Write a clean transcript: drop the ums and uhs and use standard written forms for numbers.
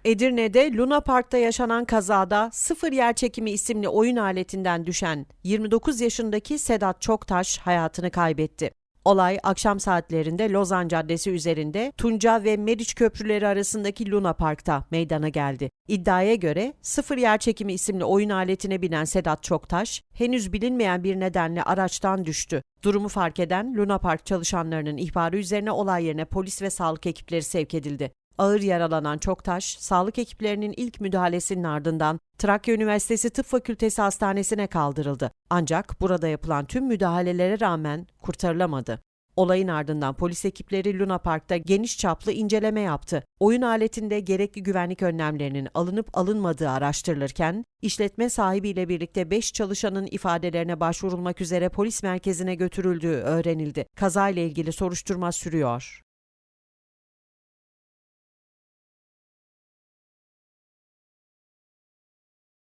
Edirne'de Luna Park'ta yaşanan kazada Sıfır Yerçekimi isimli oyun aletinden düşen 29 yaşındaki Sedat Çoktaş hayatını kaybetti. Olay akşam saatlerinde Lozan Caddesi üzerinde Tunca ve Meriç köprüleri arasındaki Luna Park'ta meydana geldi. İddiaya göre Sıfır Yerçekimi isimli oyun aletine binen Sedat Çoktaş henüz bilinmeyen bir nedenle araçtan düştü. Durumu fark eden Luna Park çalışanlarının ihbarı üzerine olay yerine polis ve sağlık ekipleri sevk edildi. Ağır yaralanan Çoktaş, sağlık ekiplerinin ilk müdahalesinin ardından Trakya Üniversitesi Tıp Fakültesi Hastanesi'ne kaldırıldı. Ancak burada yapılan tüm müdahalelere rağmen kurtarılamadı. Olayın ardından polis ekipleri Luna Park'ta geniş çaplı inceleme yaptı. Oyun aletinde gerekli güvenlik önlemlerinin alınıp alınmadığı araştırılırken, işletme sahibiyle birlikte 5 çalışanın ifadelerine başvurulmak üzere polis merkezine götürüldüğü öğrenildi. Kazayla ilgili soruşturma sürüyor.